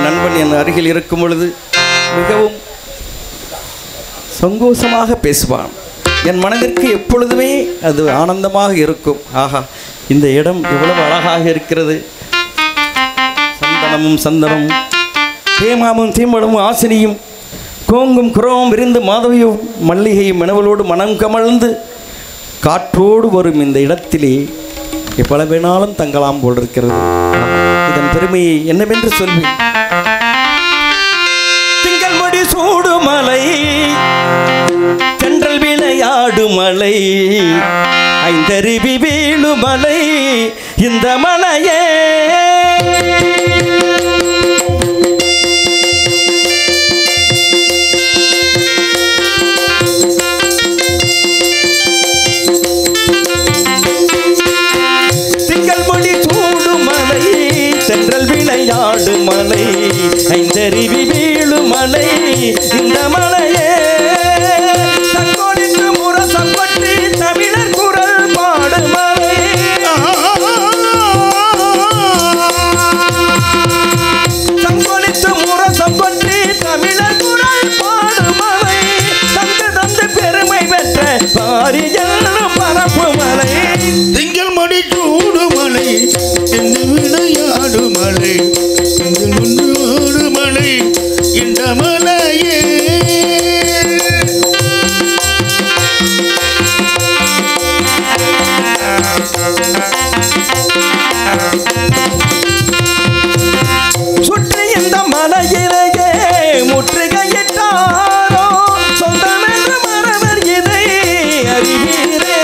நண்பன் என் அருகில் இருக்கும் பொழுது மிகவும் சந்தோஷமாக பேசுவான். என் மனதிற்கு எப்பொழுதுமே அது ஆனந்தமாக இருக்கும். ஆஹா, இந்த இடம் எவ்வளவு அழகாக இருக்கிறது. சந்தனமும் சந்தனமும், தேமாமும் தீம்பழமும், ஆசினியும் கோங்கும் குரோவும் விரிந்து மாதவியும் மல்லிகையும் மணவலோடு மனம் கமழ்ந்து காற்றோடு வரும் இந்த இடத்திலே எப்பள வேணாலும் தங்கலாம் போல் இருக்கிறது. இதன் பெருமையை என்னவென்று சொல்வேன். திங்கள் மடி சூடு மலை, தென்றல் விளையாடு மலை, ஐந்தருவி வீழு மலை, இந்த மலையே தென்றல் விளையாடு மலை, ஐந்தருவி வீழு மலை, இந்த மலையே சங்கொலித்து முரசம் பற்றி தமிழர் குரல் பாடு மலை, சங்கொலித்து முரசம் பற்றி தமிழர் குரல் பாடு மலை, தந்து தந்து பெருமை பெற்ற பாரியல் பரப்பு மலை, திங்கள் மடி சூடு மலை, விளையாடு மலை, ஆடு மலை, இந்த மலையே சுற்றி இந்த மலையிலேயே முற்றுகையிட்டாரோ சொந்தமென்று மறவர் இதை அறிவீரே.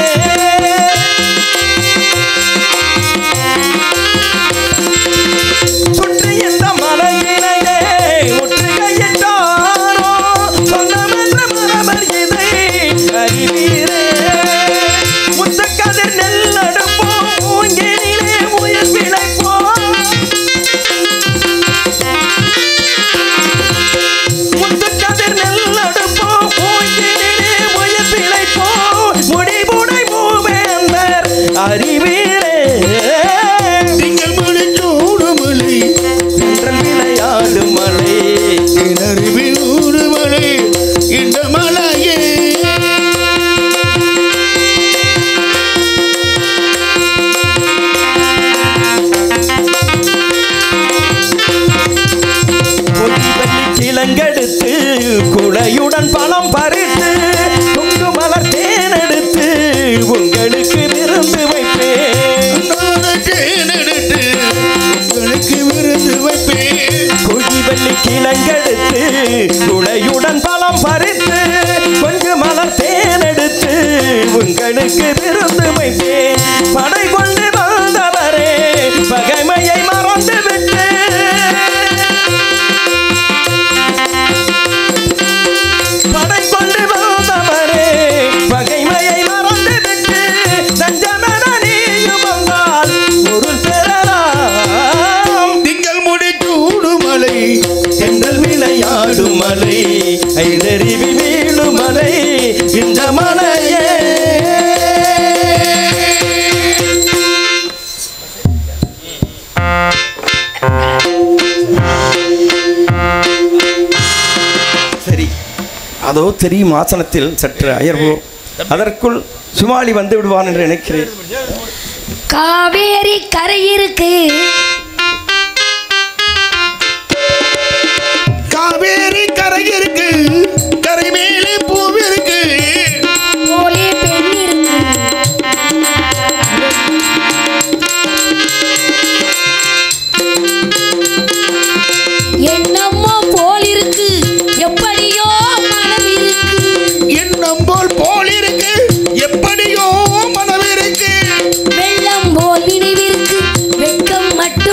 சுற்றி இந்த மலையிலேயே முற்றுகையிட்டாரோ சொந்தமென்று மறவர் இதை அறிவீரே. முத்துக்கதிர் நெல்லடுப்போம், மூங்கிலே உயிர் விளைப்போம், முத்துக்கதிர் நெல்லடுப்போம், மூங்கிலே உயிர் விளைப்போம், முடிவுடை மூவேந்தர் அறிவீரே. திங்கள் மடி சூடு மலை, தென்றல் விளையாடு மலை, அருவி ஊடு மலை, இந்த மலையே பொதிவள்ளி கிழங்கெடுத்து குடையுடன் பழம் பறித்து குங்கு மலர் தேனெடுத்து உங்களுக்கு விருந்து வைப்பேன், தேனெடுத்து உங்களுக்கு விருந்து வைப்பேன். பொதிவள்ளி கிழங்கெடுத்து குடையுடன் பழம் பறித்து கொஞ்சு மலர் தேனெடுத்து உங்களுக்கு விருந்து வைப்பேன். படை கொண்டு வந்தவரே பகைமையை மறந்து விட்டு, படை கொண்டு வந்தவரே பகைமையை மறந்து விட்டு, தஞ்சமென நீயும் வந்தால் பொருள் பெறலாம். திங்கள் முடி சூடு மலை, தென்றல் விளையாடு மலை, ஐந்தருவி வீழு மலை, இந்த மலையே சரி. அதோ தெரியும் ஆசனத்தில் சற்று அயர்வோ, அதற்குள் சுமாளி வந்து விடுவான் என்று நினைக்கிறேன். காவேரி கரை இருக்கு, காவேரி கரை இருக்கு, கரை மேலே பூவிருக்கு, போலே பெண் இருக்கு, என்னமோ போல் இருக்கு, எப்படியோ மனம் இருக்கு, எண்ணம் போல் இருக்கு, எப்படியோ மனம் இருக்கு, வெள்ளம் போல் நினைவிருக்கு, வெட்கம் மட்டும்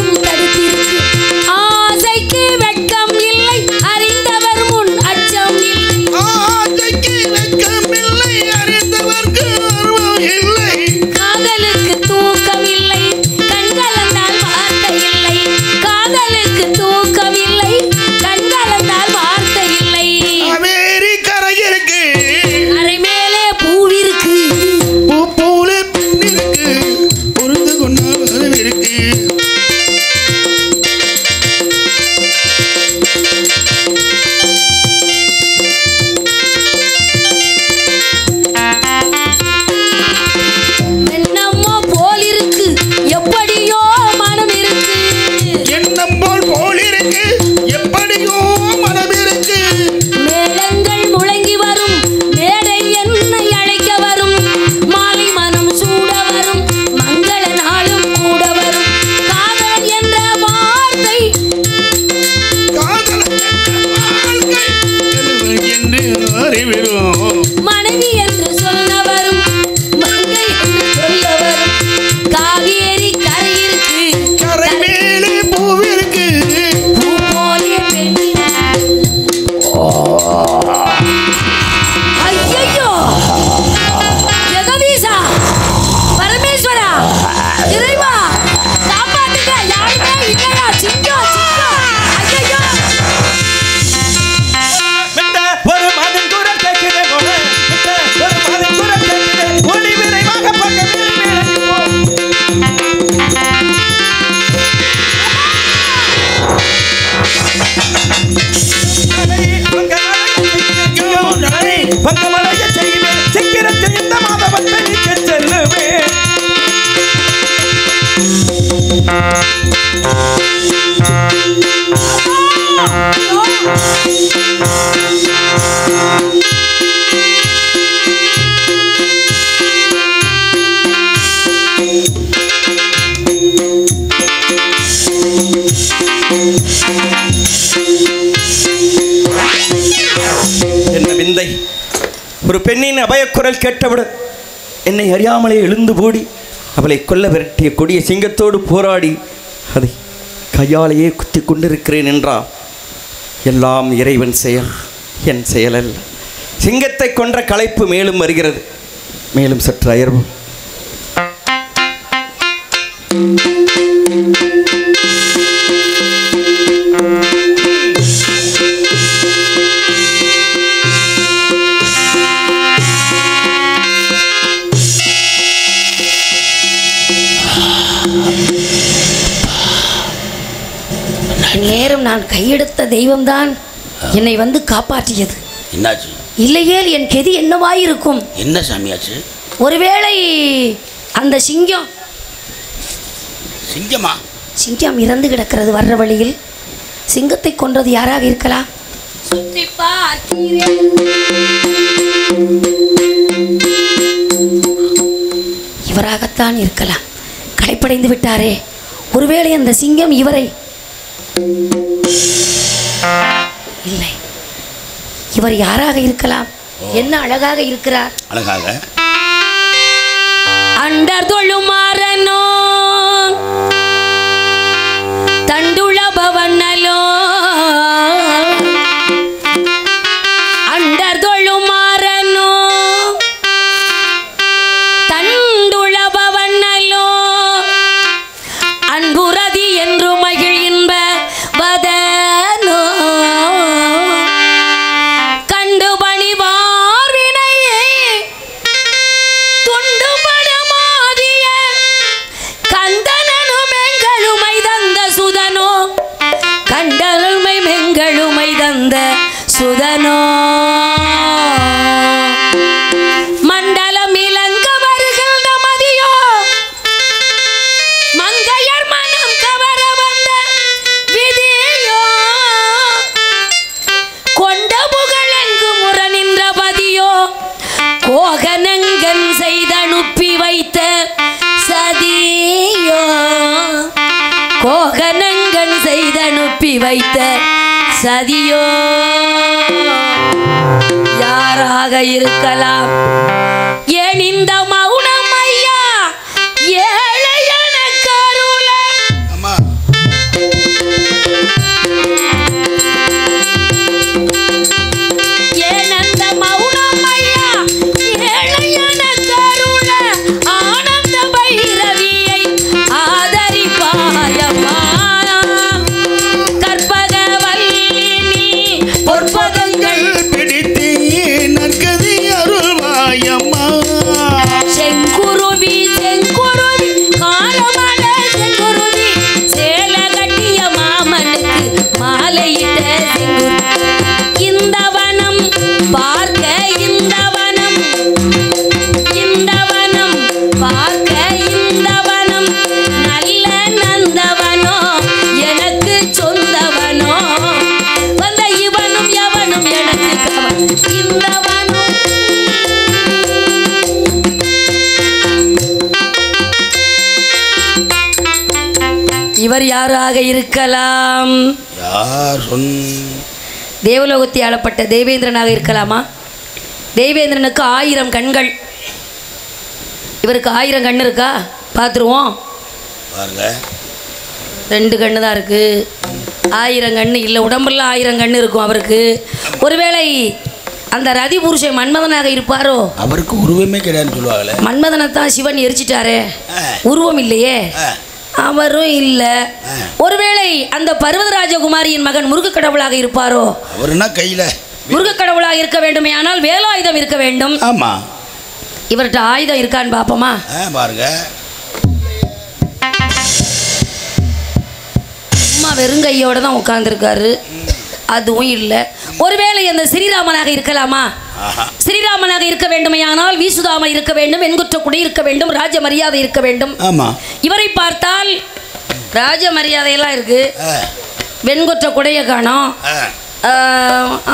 என்ன விந்தை! ஒரு பெண்ணின் அபயக்குரல் கேட்டவுடன் என்னை அறியாமலே எழுந்து போடி அவளை கொல்ல விரட்டிய கொடிய சிங்கத்தோடு போராடி அதை கையாலேயே குத்தி கொண்டிருக்கிறேன் என்றால் எல்லாம் இறைவன் செயல், என் செயல் அல்ல. சிங்கத்தை கொன்ற களைப்பு மேலும் வருகிறது. மேலும் சற்று அயர்வோம். நேரம் நான் கையெடுத்த தெய்வம்தான் என்னை வந்து காப்பாற்றியது. என்னாச்சு? இல்லையேல் என் கெதி என்னவாயிருக்கும்? என்ன சாமியாச்சு? ஒருவேளை அந்த சிங்கம் சிங்கம் இறந்து கிடக்கிறது வர்ற வழியில். சிங்கத்தை கொன்றது யாராக இருக்கலாம்? இவராகத்தான் இருக்கலாம். களைப்படைந்து விட்டாரே. ஒருவேளை அந்த சிங்கம் இவரை இல்லை, இவர் யாராக இருக்கலாம்? என்ன அழகாக இருக்கிறார்! அழகாக அண்டர் தொழுமாறனோ தண்டுள பவனலோ அண்டர் தொழுமாறனோ தண்டுள பவனலோ அன்புரதி என்று மகிழ் இன்ப வதனோ கண்டு பணிவார் வினையை துண்டு படமாதிய கந்தனனு மெங்களுமை தந்த சுதனோ கண்டனுமை மெங்களுமை தந்த சுதனோ மண்டலம் இலங்க வருகின்ற மதியோ மங்கையர் மனம் கவர வந்த விதியோ கொண்ட புகழெங்கு முற நின்ற பதியோ கோகனங்கன் செய்தனுப்பி வைத்த சதியோ கோகனங்கன் செய்தனுப்பி வைத்த சதியோ யாராக இருக்கலாம்? ஏன் இந்த மௌனம் ஐயா? ஏழையன கருள அம்மா ஏனந்த மௌனம் ஐயா? ஏழையன கருள ஆனந்த பைரவியை ஆதரிப்பாயம்மா. கற்பகவல்லினி பொற்பதங்கள் பிடித்து நற்கதி அருள்வாயம்மா. செங்குருவி செங்குருவி காரமட செங்குருவி சேல கட்டிய மாமனுக்கு மாலையிட்ட செங்குருவி இந்த வனம் பார்க்க இந்த வனம் பார்க்க இந்த வனம் நல்ல நந்தவனோ எனக்கு சொந்தவனோ வந்த இவனும் எவனும் எனக்கு கவன் இந்த வனம் இவர் யாராக இருக்கலாம்? யார் தேவலோகத்தை ஆளப்பட்ட தேவேந்திரனாக இருக்கலாமா? தேவேந்திரனுக்கு 1000 கண்கள். இவருக்கு 1000 கண் இருக்கா? பார்த்துருவோம். பாருங்க, 2 கண்ணு தான் இருக்கு. 1000 கண்ணு இல்லை, உடம்புல 1000 கண்ணு இருக்கும் அவருக்கு. ஒருவேளை அந்த ரதி புருஷன் மன்மதனாக இருப்பாரோ? அவருக்கு உருவமே கிடையாதுன்னு சொல்லுவாங்களே. மன்மதனை தான் சிவன் எரிச்சிட்டாரே, உருவம் இல்லையே. அவரும் இல்லை. ஒருவேளை அந்த பர்வதராஜகுமாரியின் மகன் முருக கடவுளாக இருப்பாரோ? அவருன்னா கையில முருக கடவுளாக இருக்க வேண்டுமே, ஆனால் வேலாயுதம் இருக்க வேண்டும். ஆமா, இவர்கிட்ட ஆயுதம் இருக்கான்னு பாப்போமா? பாருங்க, சும்மா வெறுங்கையோட தான் உட்கார்ந்துருக்காரு. அதுவும் இல்லை. ஒருவேளை அந்த ஸ்ரீராமனாக இருக்கலாமா? ஸ்ரீராமனாக இருக்க வேண்டுமே, ஆனால் வீசுதாம இருக்க வேண்டும், வெண்குற்ற குடி இருக்க வேண்டும், ராஜ மரியாதை இருக்க வேண்டும். ஆமா, இவரை பார்த்தால் ராஜ மரியாதையெல்லாம் இருக்கு, வெண்குற்ற குடைய காணோம்.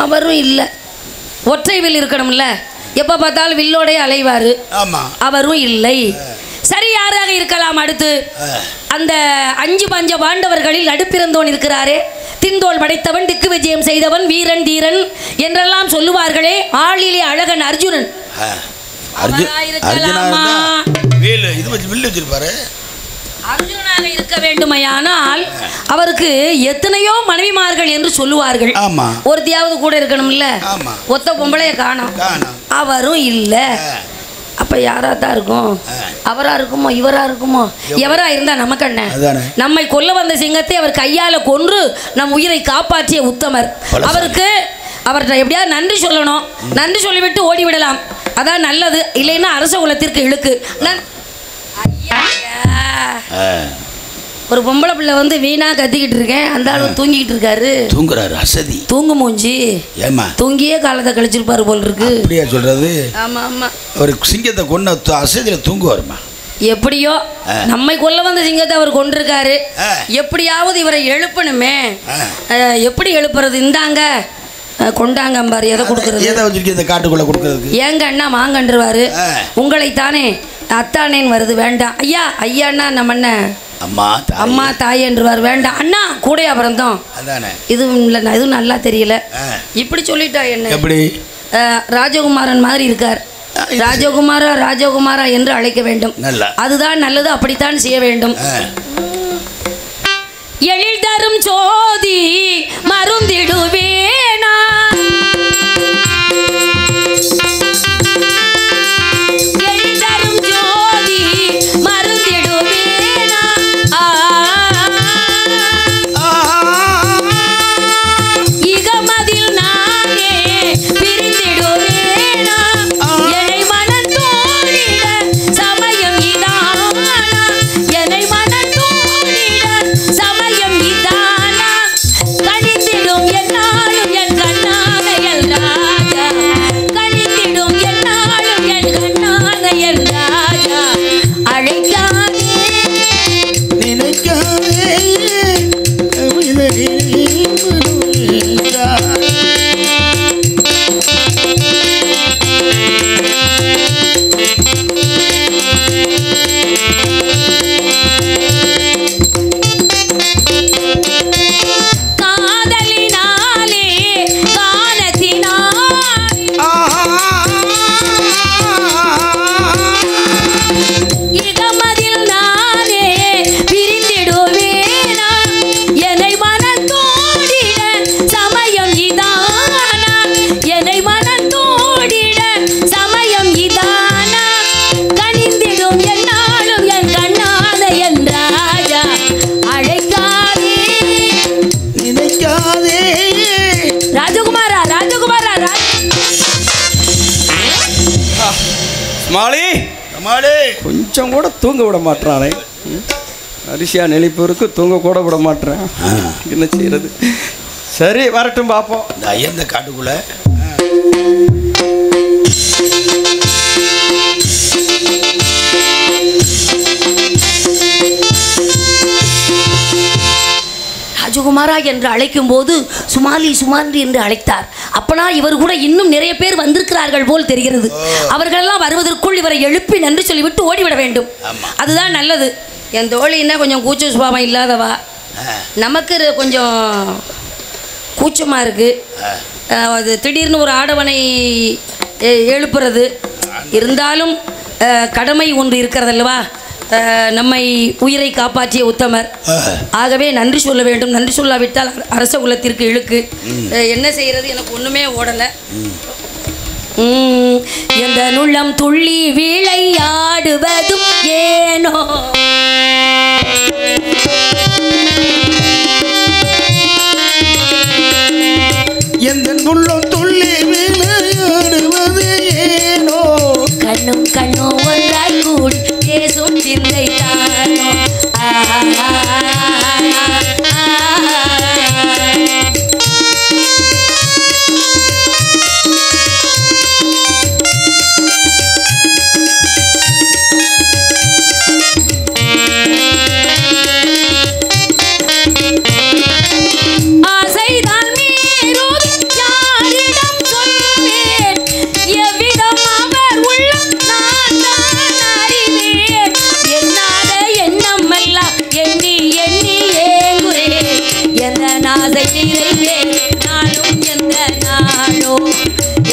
அவரும் இல்லை. ஒற்றை வில் இருக்கணும்ல, எப்போ பார்த்தாலும் வில்லோடைய அலைவார். அவரும் இல்லை. சரி, யாராக இருக்கலாம்? அடுத்து அந்த 5 பஞ்ச பாண்டவர்களில் நடுப்பிறந்தோன் இருக்கிறாரே, ஐந்தோள் படைத்தவன், திக்கு விஜயம் செய்தவன், வீரன் தீரன் என்றெல்லாம் சொல்லுவார்களே. ஆளிலே அழகன் அர்ஜுனன். அர்ஜுனனாக இருக்க வேண்டுமையானால் அவருக்கு எத்தனையோ மனைவிமார்கள் என்று சொல்லுவார்கள். ஒருத்தியாவது கூட இருக்கணும்ல. ஒத்த பொம்பளைய காணோம், அவரும் இல்ல. அப்ப யாரா தான் இருக்கும்? அவரா இருக்குமோ, இவரா இருக்குமோ? எவரா இருந்தா நமக்கு என்ன? நம்மை கொல்ல வந்த சிங்கத்தை அவர் கையால கொன்று நம் உயிரை காப்பாற்றிய உத்தமர். அவருக்கு அவர்கிட்ட எப்படியாவது நன்றி சொல்லணும். நன்றி சொல்லிவிட்டு ஓடிவிடலாம், அதான் நல்லது. இல்லைன்னா அரச குலத்திற்கு இழுக்கு. ஒரு பொம்பளை பிள்ளை வந்து வீணா கத்திக்கிட்டு இருக்கேன், அந்த ஆளு தூங்கிக்கிட்டு இருக்காரு. தூங்குறாரு, அசதி தூங்கு மூஞ்சி. ஏமா தூங்கியே காலத்தை கழிச்சிருப்பாரு போல் இருக்கு. அப்படியா சொல்றது? ஆமா ஆமா. ஒரு சிங்கத்தை கொன்ன அசதியில தூங்குவாருமா. எப்படியோ நம்மை கொல்ல வந்த சிங்கத்தை அவர் கொண்டிருக்காரு. எப்படியாவது இவரை எழுப்பணுமே. எப்படி எழுப்புறது? இந்தாங்க கொண்டாங்க பாரு. எதை கொடுக்கறது? எதை வச்சிருக்கீங்க இந்த காட்டுக்குள்ள கொடுக்கறதுக்கு? ஏங்க அண்ணா வாங்கன்றுவாரு. உங்களை தானே அத்தானேன்னு வருது. வேண்டாம் ஐயா. ஐயாண்ணா நம்ம என்ன அம்மா தாய் என்றுவார். வேண்டாம் அண்ணா கூடையா பிறந்தோம். இதுவும் இல்லை, இதுவும் நல்லா தெரியல. இப்படி சொல்லிட்டா என்ன? எப்படி ராஜகுமாரன் மாதிரி இருக்கார். ராஜகுமாரா ராஜகுமாரா என்று அழைக்க வேண்டும். அதுதான் நல்லது, அப்படித்தான் செய்ய வேண்டும். எழில் தரும் ஜோதி மருந்திடுவேனா, எழில் தரும் ஜோதி மருந்திடுவேனா, இகமதில் நானே பிரிந்திடுவேனா, என்னை மனத்தோடிட சமயம் இதானா, என்னை மனத்தோடிட சமயம் இதானா, கழித்திடும் என்னாலும் என் கண்ணாதையல் ராஜா, கழித்திடும் என்னாலும் என் கண்ணாதையல் ராஜா, அழைக்காதே நினைக்காதே காதலினாலே கானத்தினால் இகமதில் நானே பிரிந்திடுவேனா, என்னை மனத்தோடிட சமயம் இதானா, என்னை மனத்தோடிட சமயம் இதானா, கனிந்திடும் என்னாலும் என் கண்ணாத என் ராஜா, அழைக்காதே நினைக்காதே. ராஜகுமாரா ராஜகுமாரா மாலி கொஞ்சம் கூட தூங்க விட மாட்டானே. அரிசியா நெளிப்பூருக்கு தூங்க கூட விட மாட்டேன். என்ன செய்யறது? சரி வரட்டும் பார்ப்போம். இந்த ஐயந்த காட்டுக்குள்ள ராஜகுமாரா என்று அழைக்கும் போது சுமாலி சுமாலி என்று அழைத்தார். அப்பனா இவர் கூட இன்னும் நிறைய பேர் வந்திருக்கிறார்கள் போல் தெரிகிறது. அவர்களெல்லாம் வருவதற்குள் இவரை எழுப்பி நன்றி சொல்லிவிட்டு ஓடிவிட வேண்டும். அதுதான் நல்லது. என் தோழின்னா கொஞ்சம் கூச்ச சுபாவம் இல்லாதவா, நமக்கு கொஞ்சம் கூச்சமாக இருக்குது. அது திடீர்னு ஒரு ஆடவனை எழுப்புறது இருந்தாலும் கடமை ஒன்று இருக்கிறதல்லவா. நம்மை உயிரை காப்பாற்றிய உத்தமர். ஆகவே நன்றி சொல்ல வேண்டும். நன்றி சொல்லாவிட்டால் அரச குலத்திற்கு இழுக்கு. என்ன செய்கிறது? எனக்கு ஒன்றுமே ஓடலை. எந்த நுள்ளம் துள்ளி விளையாடுவதும் ஏனோ, எந்த உள்ளம் துள்ளி விளையாடுவது ஏனோ, கண்ணும் கண்ணும் ஒன்றாய் கூடி பேசும் சிந்தை தானோ. நிறைவேறு நாளும் எந்த நாளோ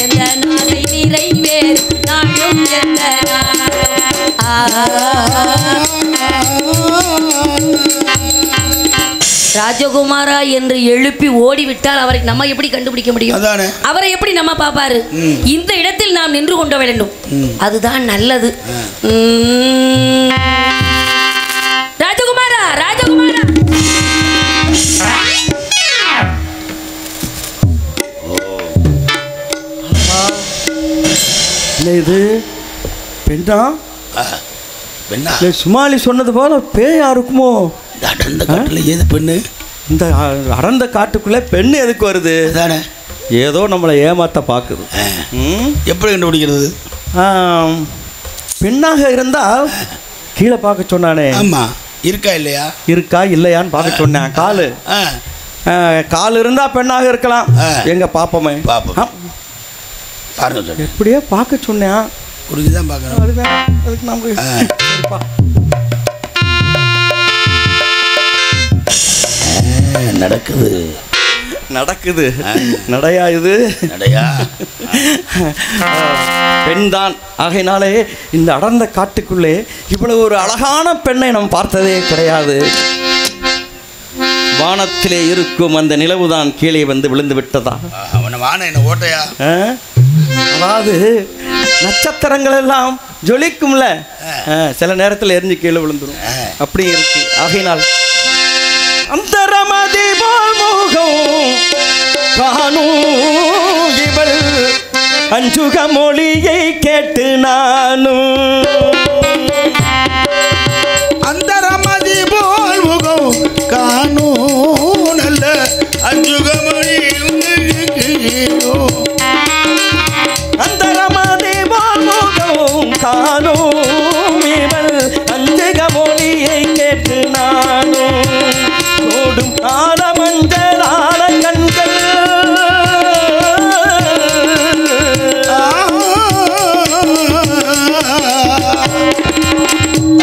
எந்த நாளை நிறைவேறு நாளும் எந்த நாளோ ராஜகுமாரா என்று எழுப்பி ஓடிவிட்டால் அவரை நம்ம எப்படி கண்டுபிடிக்க முடியும்? அவரை எப்படி நம்ம பாப்பாரு? இந்த இடத்தில் நாம் நின்று கொண்டு வேண்டும், அதுதான் நல்லது. ராஜகுமாரா, ராஜகுமாரா, இது பெண்ணா? பெண்ணா? சுமாலி சொன்னது போல பேயா இருக்குமோ? அடர்ந்த காட்டுல ஏது பெண்ணு? இந்த அடர்ந்த காட்டுக்குள்ள பெண்ணு எதுக்கு வருது? தானே ஏதோ நம்மளை ஏமாத்த பார்க்குது. எப்படி கண்டுபிடிக்கிறது? பெண்ணாக இருந்தால் கீழே பார்க்க சொன்னானே. ஆமா, இருக்கா இல்லையா, இருக்கா இல்லையான்னு பார்க்க சொன்னேன். கால் இருந்தா பெண்ணாக இருக்கலாம். எங்க பாப்போமே, பாப்போம் பாருங்க. எப்படியே பார்க்க சொன்னேன், புரிஞ்சுதான் பார்க்கணும். அதுக்கு நம்ம நடக்குது நடக்குது நடையா? இது நடையா? பெண்தான். ஆகையினாலே இந்த அடர்ந்த காட்டுக்குள்ளே இவ்வளவு ஒரு அழகான பெண்ணை நாம் பார்த்ததே கிடையாது. வானத்திலே இருக்கும் அந்த நிலவுதான் கீழே வந்து விழுந்து விட்டதா? ஓட்டையா? அதாவது நட்சத்திரங்கள் எல்லாம் ஜொலிக்கும்ல, சில நேரத்தில் எரிஞ்சு கீழே விழுந்துடும், அப்படி இருக்கு. ஆகையினால் அந்த ரமதி போல் முகம் காணும் இவள் அஞ்சுக மொழியை கேட்டு நானும். அந்த ரமதி போல் முகம் காணும் நல்ல அஞ்சுக மொழி. அந்த ரமதி போல் முகம் காணும் இவள் அஞ்சுக மொழியை கேட்டு நானும். ஓடும் ஆலமஞ்சளான கண்கள்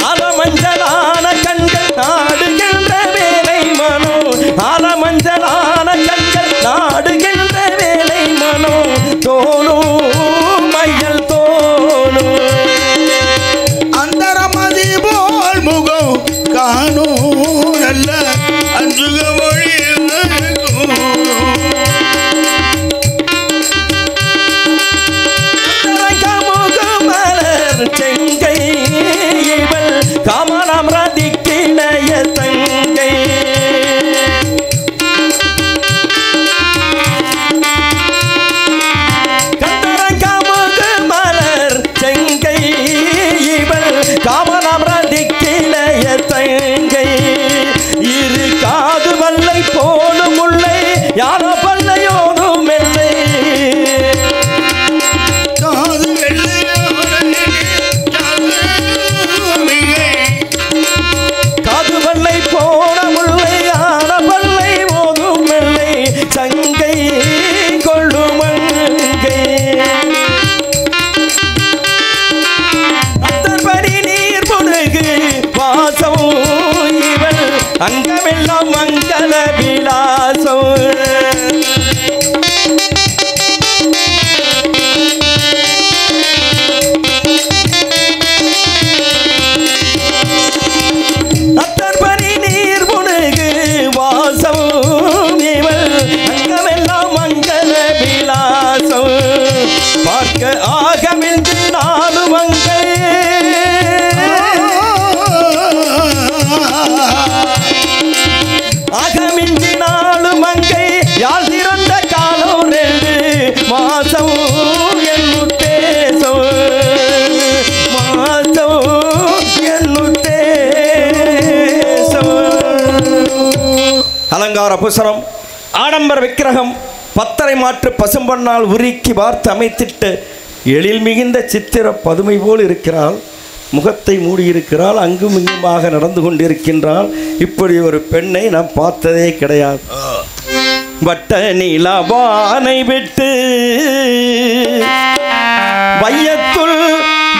ஆலமஞ்சளான கண்கள் நாடுகின்ற வேலை மனோ. ஆலமஞ்சளான கண்கள் நாடுகின்ற வேலை மனோ. தோணும் மையல் தோணும். அந்த ரமதி போல் முகம் காணும் நல்ல அஞ்சுக மொழி. மலர் செங்கை இவள் காமலாம் ரதிக்கிணைய தங்கை. கந்தரங்கமுகு மலர் செங்கை இவள் காமலாம் ரதிக்கிணைய தங்கை. இரு காது வல்லை போலும் முல்லை யாரோ பல்லையோடும் மெல்லை. காது காது வல்லை போன முல்லை யார பல்லை ஓதும் மெல்லை. சங்கை கொள்ளும் மங்கை. அத்தற்படி நீர் புடுகு வாசம் இவள் அங்கமெல்லாம் மங்கள விலாசம். அத்தற்படி நீர் புடுகு வாசம் இவள் அங்கமெல்லாம் மங்கள விலாசம். பார்க்க ஆகமின்றி நாலு மங்கை. ஆகமின்றி நாலு மங்கை யாழ் திறந்த காலம் 2 மாசம் என்னுத்தேசம். மாசம் என்னுத்தேசம். அலங்கார புசரம் ஆடம்பர விக்கிரகம் பத்தரை மாற்று பசும்பொன்னால் உருக்கி வார்த்து அமைத்திட்டு எழில் மிகுந்த சித்திர பதுமை போல் இருக்கிறாள். முகத்தை மூடியிருக்கிறாள், அங்கும் இங்குமாக நடந்து கொண்டிருக்கின்றாள். இப்படி ஒரு பெண்ணை நாம் பார்த்ததே கிடையாது. வட்ட நிலவானை விட்டு வையத்துள்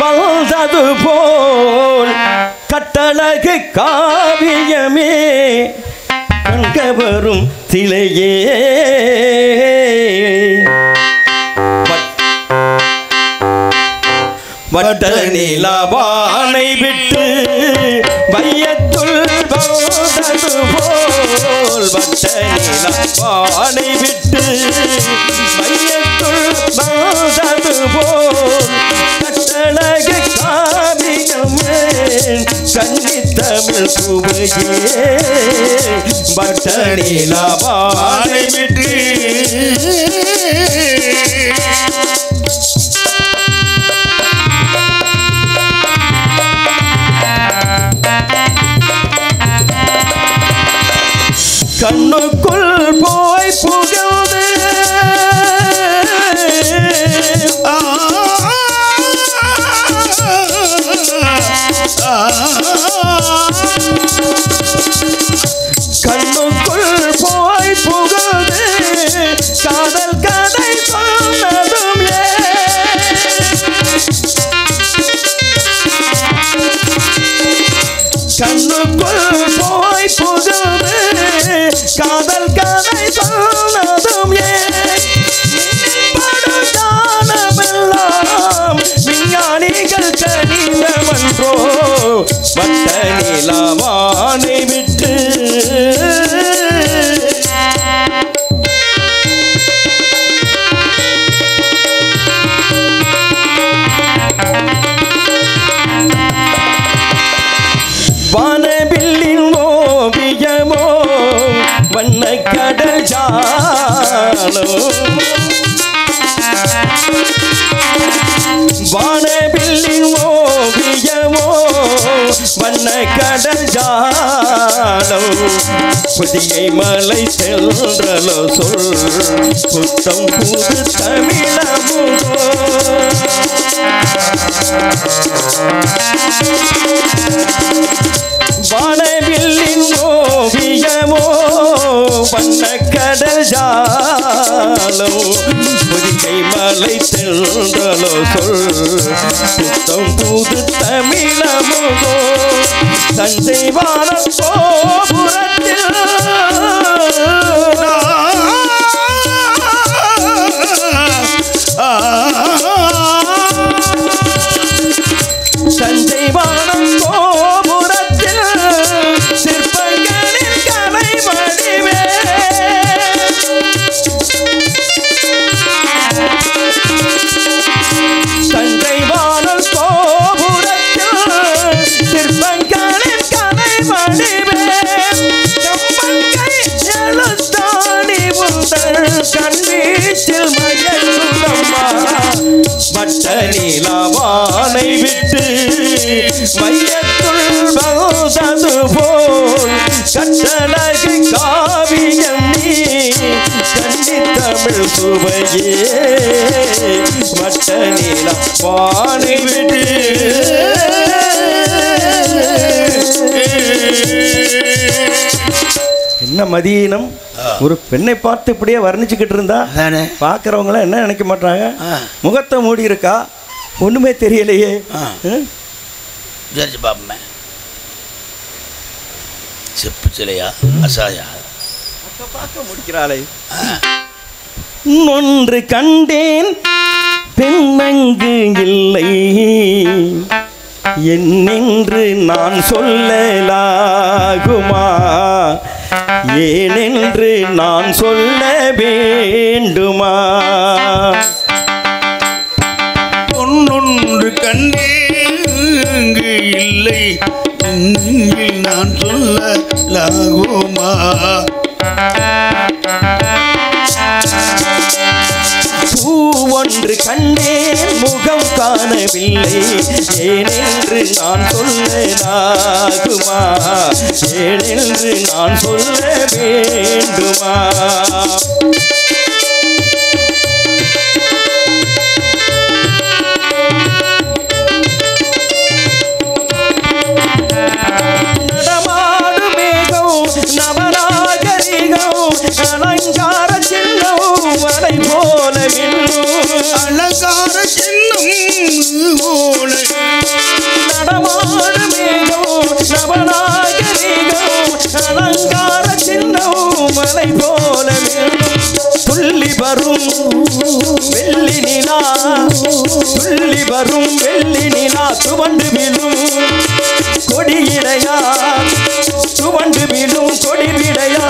வந்தது போல் கட்டழகு காவியமே கண்கவரும் திளையே வட்ட நிலவானை விட்டு வையத்துள் போதது போல் வட்ட நிலவானை விட்டு வையத்துள் போதது போல் கட்டழகு காவியமே கன்னித்தமிழ் சுவையே வட்ட நிலவானை விட்டு கண்ணுக்குள் போய் புகழ்ந்து கண்ணுக்குள் போய் புகழ்ந்து காதல் கதை சொன்னதும் கண்ணுக்குள் போய் புகழ்ந்து காதல் கதை சொன்னதும் படுதானமெல்லாம் விஞ்ஞானிகள் கணிதமன்றோ வட்ட நிலவானை விட்டு வானவில்லின் ஓவியமோ வண்ணக்கடல் ஜாலோ வானவில்லின் ஓவியமோ வண்ணக்கடல் ஜாலோ புதியை மலை சென்றலோ சொல் புத்தம் புது தமிழமோ வானவில்லின் ஓவியமோ வண்ணக்கடல் ஜாலோ புதிகை மலை சென்றலோ சொல் புத்தம் புது தமிழமோ தஞ்சை வான கோபுரத்தில் தஞ்சை வான கோபுரத்தில் சிற்பங்களின் கலை வடிவே தஞ்சை வான கோபுரத்தில் சிற்பங்களின் கலை வடிவே கம்பங்கை எழுத்தாணி உந்தள் கண்ணீச்சில் மயங்குதம்மா வட்ட நிலவானை விட்டு மையத்துள் போதது போல் கட்டழகு காவியம் நீ கன்னித்தமிழ் சுவையே வட்ட நிலவானை விட்டு என்ன மதியினம் ஒரு பெண்ணை பார்த்து இப்படியே வர்ணிச்சுக்கிட்டு இருந்தா பார்க்குறவங்களாம் என்ன நினைக்க மாட்டாங்க முகத்தை மூடி இருக்கா ஒன்றுமே தெரியலையே பாப்பமே செப்பு சிலையா அசாயா பார்க்க முடிக்கிறாளே ஒன்று கண்டேன் பெண்ணங்கு இல்லை என்னென்று நான் சொல்லலாகுமா ஏனென்று நான் சொல்ல வேண்டுமா பொன்னொன்று கண்டேங்கு இல்லை நான் சொல்லலாகுமா பூ ஒன்று கண்டேன் முகம் காணவில்லை ஏனென்று நான் சொல்லலாகுமா ஏனென்று நான் சொல்ல வேண்டுமா நடமாடு மேகம் நவநாகரிகம் அலங்கார சின்னம் வடை போல அலங்கார சின்னம் போல நடமாடு மேகம் நவநாகரிகம் அலங்கார சின்னம் வரும் வெள்ளி நிலா துள்ளி வரும் வெள்ளி நிலா துவண்டு விழும் கொடியிடையா துவண்டு விழும் கொடி விடையா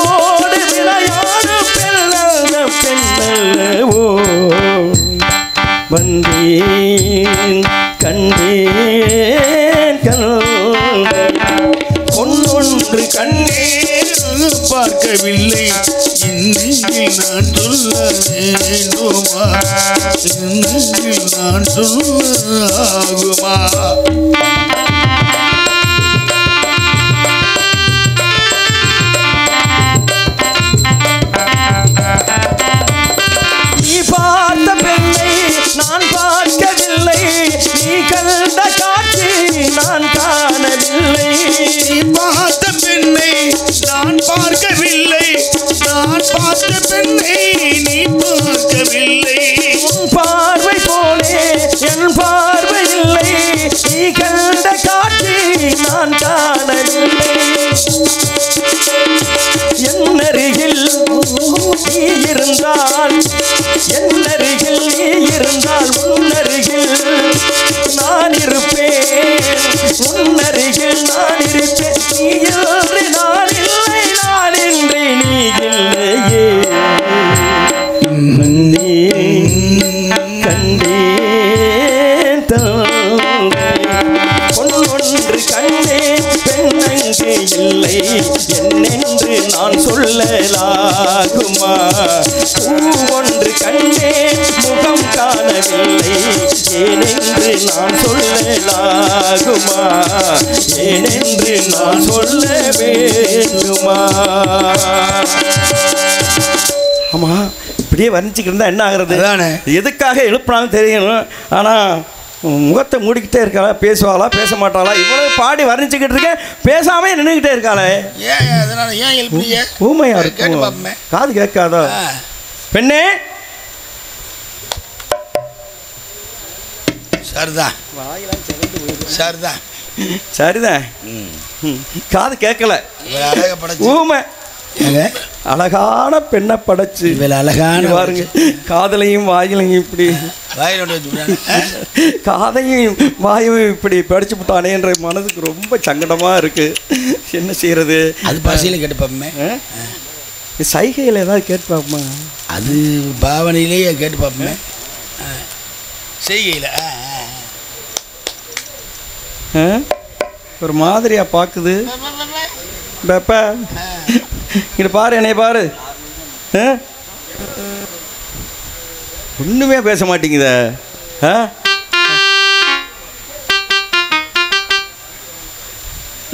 ஓடு விளையாடு பெண்ணல்ல பெண்ணல்லவோ வந்தேன் கண்டேன் பொன்னொன்று கண்டேன் பார்க்கவில்லை இன்னில் நான் சொல்ல வேண்டுமா இன்னில் நான் சொல்ல ஆகுமா நீ பார்த்த பெண்ணை நான் பார்க்கவில்லை நீ கண்ட காட்சி நான் காணவில்லை பார்த்த பெண்ணை நான் பார்க்கவில்லை நான் பார்த்த பெண்ணை நீ பார்க்கவில்லை உன் பார்வை போலே என் பார்வை இல்லை நீ கண்ட காட்சி நான் காணவில்லை என்னருகில் நீ இருந்தால் என்னருகில் நீ இருந்தால் உன்னருகில் நான் இருப்பேன் உன்னருகில் நான் இருப்பேன் நீ இன்றி நான் இல்லை நான் இன்றி நீ இல்லையே கண்டேன் பொன்னொன்று கண்டேன் பெண்ணங்கே இல்லை என்னென்று நான் சொல்லலாகுமா பூவொன்று கண்டேன் முகம் காணவில்லை ஏனென்று நான் சொல்லலாகுமா ஏனென்று நான் சொல்ல வேண்டுமா ஆமா இப்படியே வர்ணிச்சுக்கிட்டு இருந்தா என்ன ஆகுறது அதானே. எதுக்காக எழுப்பினாலும் தெரியணும் ஆனால் முகத்தை மூடிக்கிட்டே இருக்காளா பேசுவாளா பேச மாட்டாளா இவ்வளவு பாடி வர்ணிச்சுக்கிட்டு இருக்கேன் பேசாம நின்றுக்கிட்டே இருக்காளே ஏன் அதனால ஏன் எழுப்புறீங்க ஊமையா கேட்டு இருக்கும் பார்ப்போமே. காது கேட்காதோ பெண்ணே சரிதான் சரிதான் சரிதான் காது கேட்கல அழக படைச்சு ஊமை அழகான பெண்ணை படைச்சு இவள் அழகான பாருங்க காதலையும் வாயிலையும் இப்படி வாயிலோட வச்சு காதையும் வாயும் இப்படி படிச்சு விட்டானேன்ற மனதுக்கு ரொம்ப சங்கடமா இருக்கு என்ன செய்யறது அது பசியில் கேட்டு பார்ப்போமே சைகையில் ஏதாவது கேட்டு பார்ப்போமா அது பாவனையிலேயே கேட்டு பார்ப்போமே செய்கையில் ஒரு மாதிரியா பார்க்குது பெப்ப இங்க பாரு என்னைய பாரு ஒண்ணுமே பேச மாட்டேங்குத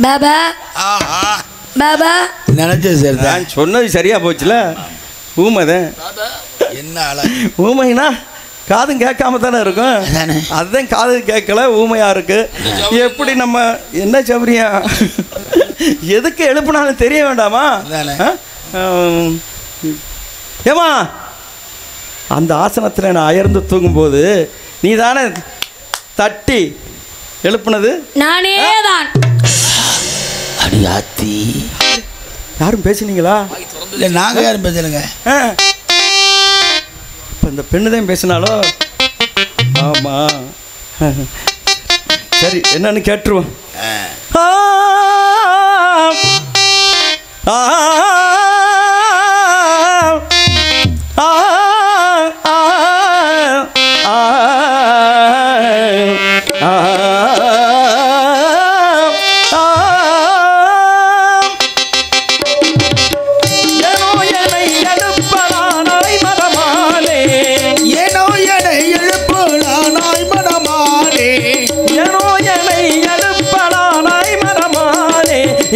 பாபா பாபா நினைச்சது சரி தான் நான் சொன்னது சரியா போச்சுல ஊமைதான் என்ன அழகு ஊமைனா காதும் கேட்காம தானே இருக்கும் அதானே. அதுதான் காது கேட்கல ஊமையா இருக்கு எப்படி நம்ம என்ன சௌரியா எதுக்கு எழுப்புனாலும் தெரிய வேண்டாமா அதானே. ஏமா அந்த ஆசனத்தில் நான் அயர்ந்து தூங்கும்போது நீ தானே தட்டி எழுப்புனது நானே தான் அடி ஆத்தி யாரும் பேசுனீங்களா இல்லை நாங்கள் யாரும் பேசலைங்க இப்போ இந்த பெண்ணு தான் பேசினாலோ ஆமாம் சரி என்னன்னு கேட்டுருவோம்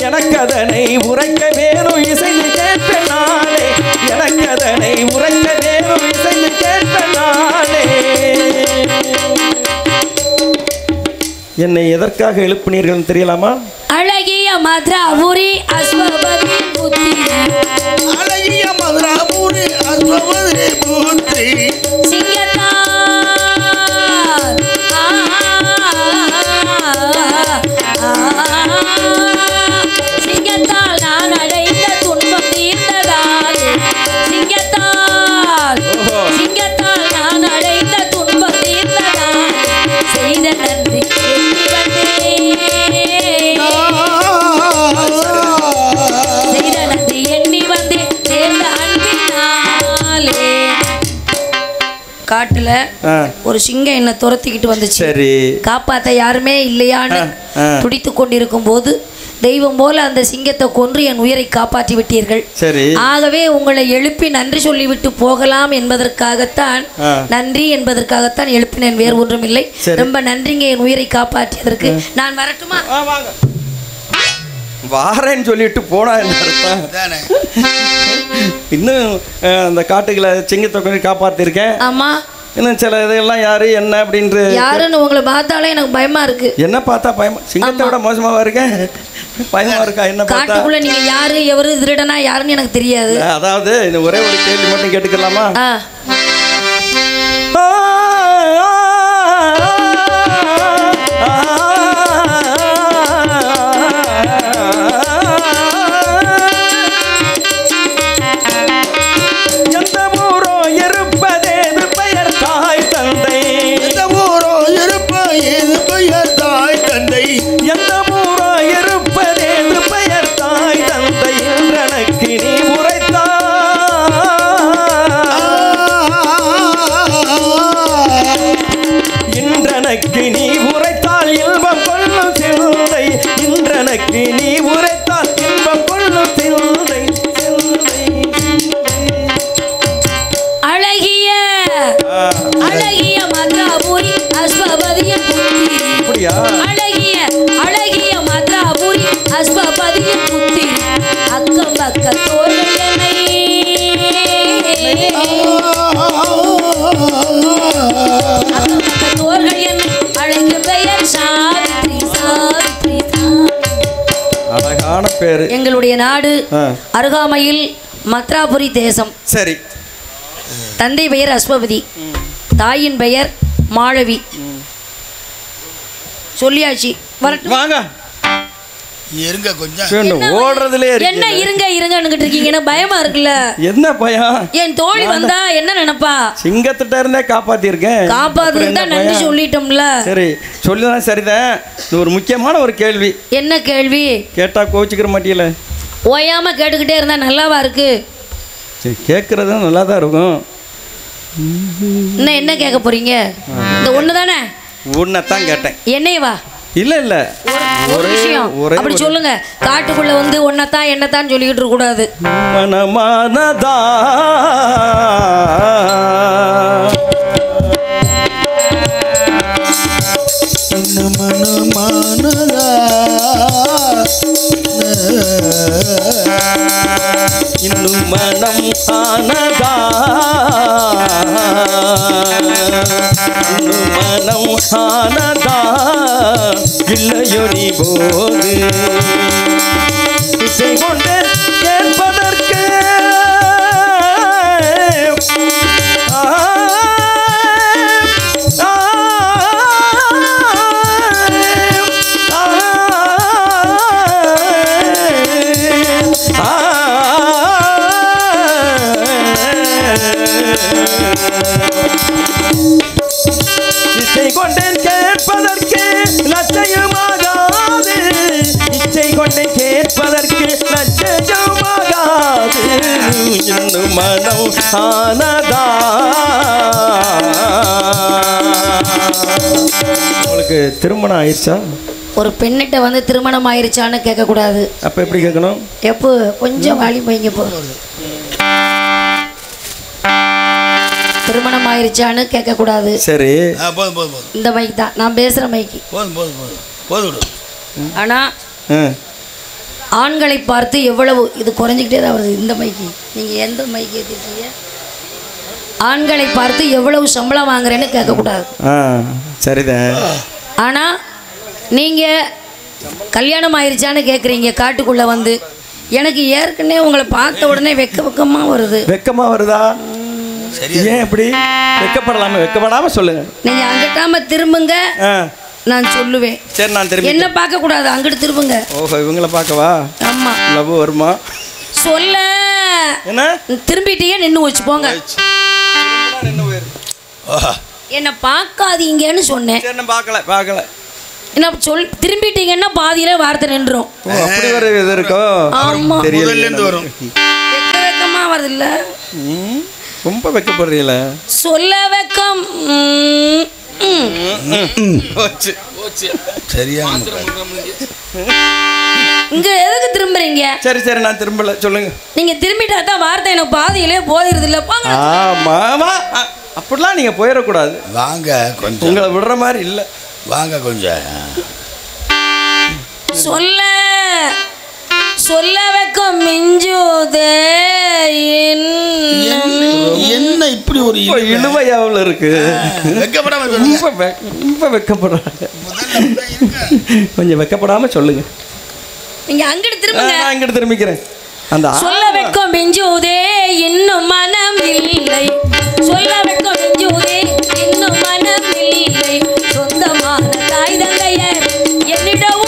எனக்கதனை உரைக்க வேணும் இசைந்து கேட்பேன் நானே எனக்கதனை உரைக்க வேணும் இசைந்து கேட்பேன் நானே என்னை எதற்காக எழுப்பினீர்கள் தெரியலாமா அழகிய மதுராபுரி அஸ்வபதி புத்திரி அழகிய மதுராபுரி அஸ்வபதி புத்திரி சிங்கத்தான் சிங்கத்தால் நான் அடைந்த துன்பம் தீர்ந்ததால் சிங்கத்தால் காட்டுல ஒரு சிங்கம் என்ன துரத்திக்கிட்டு வந்துச்சு. சரி. காப்பாத்த யாருமே இல்லையான்னு துடித்து கொண்டிருக்கும் போது தெய்வம் போல அந்த சிங்கத்தை கொன்று என் உயிரை காப்பாற்றி விட்டீர்கள். சரி. ஆகவே உங்களை எழுப்பி நன்றி சொல்லிவிட்டு போகலாம் என்பதற்காகத்தான், நன்றி என்பதற்காகத்தான் எழுப்பினேன், வேறு ஒன்றும் இல்லை. ரொம்ப நன்றிங்க என் உயிரை காப்பாற்றியதற்கு. நான் வரட்டுமா? வாரேன்னு சொல்லிட்டு போனா என்ன இன்னும் அந்த காட்டுகளை சிங்கத்தை கொஞ்சம் காப்பாத்திருக்கேன். ஆமா. இன்னும் சில இதெல்லாம் யாரு என்ன அப்படின்ற யாருன்னு உங்களை பார்த்தாலே எனக்கு பயமா இருக்கு. என்ன பார்த்தா பயமா? சிங்கத்தை விட மோசமாவா இருக்கேன்? பயமா இருக்கா? என்ன காட்டுக்குள்ள நீங்க யாரு எவரு திருடனா யாருன்னு எனக்கு தெரியாது. அதாவது ஒரே ஒரு கேள்வி மட்டும் கேட்டுக்கலாமா? எங்களுடைய நாடு அருகாமையில் மத்ராபுரி தேசம். சரி. தந்தை பெயர் அஸ்வபதி, தாயின் பெயர் மாளவி. சொல்லியாச்சு. வாங்க. இருங்க கொஞ்சம். ஓடுறதுல என்ன இருங்க இருங்கன்னு இருக்கீங்க? பயமா இருக்குல்ல? என்ன பயம்? என் தோழி வந்தா என்ன நினைப்பா? சிங்கத்திட்ட இருந்தே காப்பாத்திருக்கேன். காப்பாத்துறதா நன்றி சொல்லிட்டோம்ல. சரி, சொல்லுதான். சரிதான். ஒரு முக்கியமான ஒரு கேள்வி. என்ன கேள்வி? கேட்டா கோச்சிக்கிற மாட்டியல? ஓயாம கேட்டுக்கிட்டே இருந்தா நல்லாவா இருக்கு? சரி, கேட்கறது நல்லா தான் இருக்கும். இன்னும் என்ன கேட்க போறீங்க? இந்த ஒண்ணு தானே? ஒன்னதான் கேட்டேன். என்னையவா? இல்ல இல்ல, ஒரு விஷயம் அப்படி சொல்லுங்க. காட்டுக்குள்ள வந்து ஒன்னதான் என்னதான் சொல்லிக்கிட்டு இருக்க கூடாது. மனமானதா மனமானதா இன்னும் மனம் ஆனதா இன்னும் மனம் ஆனதா இல்லையோ நீ போது இசை கொண்டு கேட்பதற்கு இச்சை கொண்டேன் கேட்பதற்கு லட்சயமாகாது. இச்சை கொண்டேன் கேட்பதற்கு லட்சயமாகாது. இன்னும் மனம் ஆனதா. உங்களுக்கு திருமணம் ஆயிடுச்சா? ஒரு பெண்ணிட்ட வந்து திருமணம் ஆயிருச்சான்னு கேட்கக்கூடாது. அப்போ எப்படி கேட்கணும்? எப்போ கொஞ்சம் வாலி பையங்க போகுது. திருமணம் ஆயிருச்சான்னு கேட்கக்கூடாது. சரி, போதும் போதும் போதும். இந்த மைக் தான் நான் பேசுகிற மைக்கு. போதும் போதும் போதும் போதும். ஆனால் ஆண்களை பார்த்து எவ்வளவு இது குறைஞ்சிக்கிட்டே தான் வருது இந்த மைக்கு. நீங்கள் எந்த மைக்கு ஏற்றிருக்கீங்க? ஆண்களை பார்த்து எவ்வளவு சம்பளம் வாங்குறேன்னு கேட்கக்கூடாது. சரிதான். ஆனால் நீங்கள் கல்யாணம் ஆயிருச்சான்னு கேட்குறீங்க காட்டுக்குள்ளே வந்து. எனக்கு ஏற்கனவே உங்களை பார்த்த உடனே வெக்கமாக வருது. வெக்கமாக வருதா? ஏன் எப்படி வெக்கப்படலாம? வெக்கப்படாம சொல்லுங்க. நீங்க அங்கிட்டாம திரும்புங்க, நான் சொல்லுவேன். சரி, நான் திரும்பி. என்ன பார்க்க கூடாது, அங்கிட்டு திரும்புங்க. ஓஹோ, இவங்கள பார்க்கவா? ஆமா. லவ் வருமா? சொல்ல என்ன திரும்பிட்டீங்க, நின்று வச்சு போங்க. என்ன பார்க்காதீங்கன்னு சொன்னேன். சரி, நான் பார்க்கல. என்ன திரும்பிட்டீங்கன்னா பாதியில வார்த்தை நின்றும். அப்படி ஒரு இது இருக்கோ? ஆமா, தெரியல. வரும் வெக்கமா வருது இல்ல? ரொம்ப வெக்கப்படுறீங்கள. சொல்ல வெக்கம். சரியா இங்க எதுக்கு திரும்புறீங்க? சரி சரி நான் திரும்பல, சொல்லுங்க. நீங்க திரும்பிட்டா தான் வார்த்தை எனக்கு பாதியிலே போதிருது இல்ல. போங்க. ஆமா அப்படிலாம் நீங்க போயிடக்கூடாது. வாங்க கொஞ்சம், உங்களை விடுற மாதிரி இல்லை. வாங்க கொஞ்சம். சொல்ல வெக்கம் மிஞ்சுதே. என்ன இப்படி ஒரு இழுவையாவில் இருக்கு? வெக்கப்படாம ரொம்ப வெக்கப்படுறாங்க. கொஞ்சம் வெக்கப்படாம சொல்லுங்க. நீங்க அங்கிட்டு திரும்புங்க. நான் இங்கிட்டு திரும்பிக்கிறேன். அந்த சொல்ல வெக்கம் மிஞ்சுதே இன்னும் மனம் இல்லை. சொல்ல வெக்கம் மிஞ்சுதே இன்னும் மனம் இல்லை. சொந்தமான தாய் தந்தையர் என்னிடவும்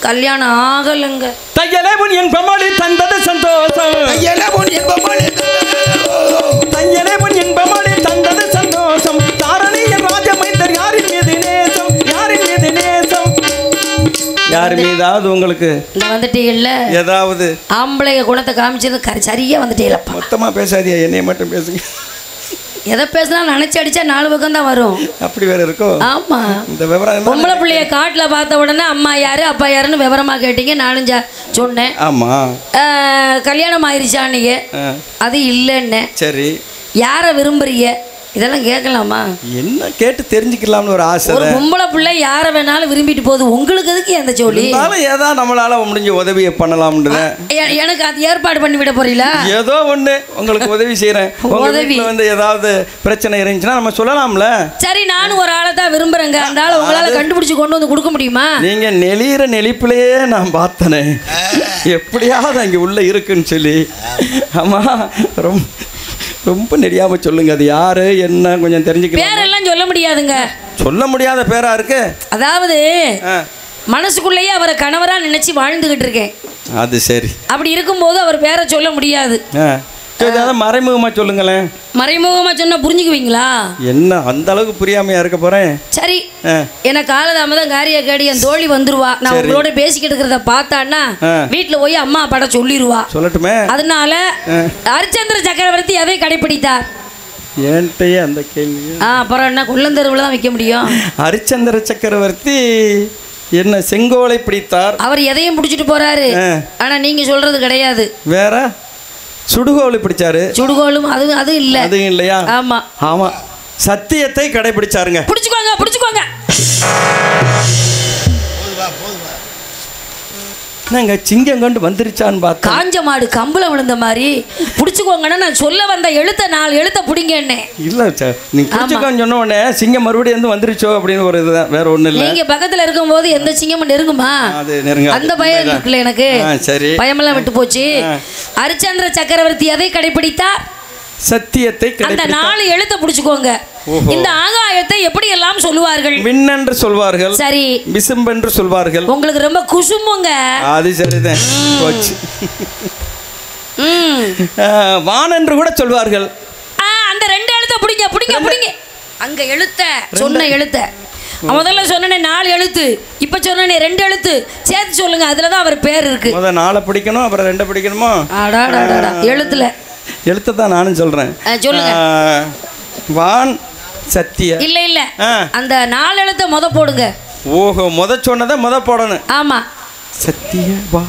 கல்யாணம் ஆகலங்க. தையலே பொன் என் பமாளி தந்தது சந்தோஷம். தையலே பொன் என் பமாளி தந்தது சந்தோஷம். தாரணியின் ராஜமைந்தர் யாரின் மீது நேசம், யாரின் மீது நேசம். யார் மீதாவது உங்களுக்கு வந்துட்டீங்கல்ல, ஏதாவது ஆம்பளைய குணத்தை காமிச்சது சரியா வந்துட்டீங்களப்பா. மொத்தமா பேசாதியா, என்னைய மட்டும் பேசுங்க. எதை பேசினா நினைச்சு அடிச்சா 4 பக்கம் தான் வரும். அப்படி வேற இருக்கும். ஆமா, இந்த விவரம் பொம்பளை பிள்ளைய காட்டுல பார்த்த உடனே அம்மா யாரு அப்பா யாருன்னு விவரமா கேட்டீங்க. நானும் சொன்னேன். ஆமா, கல்யாணம் ஆயிருச்சா நீங்க? அது இல்லைன்னு. சரி, யாரை விரும்புறீங்க? இதெல்லாம் கேட்கலாமா? என்ன கேட்டு தெரிஞ்சுக்கலாம்னு ஒரு ஆசை. ஒரு பொம்பளை பிள்ளை யாரை வேணாலும் விரும்பிட்டு போகுது, உங்களுக்கு எதுக்கு அந்த சொல்லி? ஏதோ நம்மளால முடிஞ்ச உதவியை பண்ணலாம்னு எனக்கு அது ஏற்பாடு பண்ணி விட போறீங்களா? ஏதோ ஒண்ணு உங்களுக்கு உதவி செய்யறேன். உதவி வந்து ஏதாவது பிரச்சனை இருந்துச்சுன்னா நம்ம சொல்லலாம்ல. சரி, நானும் ஒரு ஆளை தான் விரும்புறேங்க. அந்த ஆளை உங்களால கண்டுபிடிச்சு கொண்டு வந்து கொடுக்க முடியுமா? நீங்க நெளிகிற நெளிப்பிலேயே நான் பார்த்தனே, எப்படியாவது அங்கே உள்ள இருக்குன்னு சொல்லி. ஆமா, ரொம்ப நெடியாம சொல்லுங்க. அது யாரு என்ன கொஞ்சம் தெரிஞ்சுக்க. பேரெல்லாம் சொல்ல முடியாதுங்க. சொல்ல முடியாத பேரா இருக்கு. அதாவது மனசுக்குள்ளேயே அவரை கணவரா நினைச்சு வாழ்ந்துகிட்டு இருக்கேன். அது சரி. அப்படி இருக்கும்போது அவர் பேரை சொல்ல முடியாது. மறைமுகமா சொல்லுங்களேன். மறைமுகமா சொன்னா புரிஞ்சுக்குவீங்களா? என்ன அந்த அளவுக்கு புரியாமையா இருக்க போறேன். சரி, எனக்கு காலதாமதம் காரிய கேடி என் தோழி வந்துருவா. நான் உங்களோட பேசிக்கிட்டு இருக்கிறத பார்த்தான்னா வீட்டுல போய் அம்மா அப்பாட சொல்லிடுவா. சொல்லட்டுமே. அதனால ஹரிச்சந்திர சக்கரவர்த்தி எதை கடைபிடித்தார்? ஏன்ட்டையே அந்த கேள்வி. அப்புறம் என்ன குள்ளந்தருவில் தான் வைக்க முடியும். ஹரிச்சந்திர சக்கரவர்த்தி என்ன செங்கோலை பிடித்தார். அவர் எதையும் பிடிச்சிட்டு போறாரு. ஆனா நீங்க சொல்றது கிடையாது. வேற சுடுகோலை பிடிச்சாரு. சுடுகோலும் அது இல்ல. அது இல்லையா? ஆமா ஆமா, சத்தியத்தை கடைபிடிச்சாருங்க. பிடிச்சுக்கோங்க பிடிச்சுக்கோங்க. நாங்க சிங்கம் கொண்டு வந்துருச்சான்னு பார்த்தா காஞ்ச மாடு கம்பள விழுந்த மாதிரி பிடிச்சுக்கோங்கன்னா நான் சொல்ல வந்த எழுத்த 4 எழுத்த பிடிங்கன்னே. இல்ல சார், நீங்க பிடிச்சுக்கோன்னு சொன்ன உடனே சிங்கம் மறுபடியும் வந்து வந்துருச்சோ அப்படின்னு ஒரு இதுதான், வேற ஒண்ணு இல்ல. நீங்க பக்கத்துல இருக்கும்போது எந்த சிங்கமும் நெருங்குமா? அது நெருங்க. அந்த பயம் இருக்குல்ல எனக்கு. சரி, பயமெல்லாம் விட்டு போச்சு. ஹரிச்சந்திர சக்கரவர்த்தி எதை கடைபிடித்தார்? சத்தியத்தை. அந்த 4 எழுத்த பிடிச்சுக்கோங்க. இந்த ஆகாயத்தை எப்படி எல்லாம் சொல்லுவார்கள்? விண்ணென்று சொல்வார்கள். சரி, விசும்பென்று சொல்வார்கள். உங்களுக்கு ரொம்ப குசும்புங்க. அது சரிதான். வானென்று கூட சொல்வார்கள். அந்த 2 எழுத்த பிடிங்க பிடிங்க பிடிங்க. அங்க எழுத்த சொன்ன எழுத்த முதல்ல சொன்னே 4 எழுத்து, இப்ப சொன்னே 2 எழுத்து சேர்த்து சொல்லுங்க. அதுலதான் அவர் பேர் இருக்கு. முதல்ல 4 பிடிக்கணும், அப்புறம் 2 பிடிக்கணுமா? எழுத்துல எழுத்து தான் நானும் சொல்றேன். சொல்லுங்க. வான் சத்திய. இல்ல இல்ல, அந்த 4 எழுத்த முத போடுங்க. ஓஹோ, முத சொன்னதை முத போடணும். ஆமா, சத்திய வா.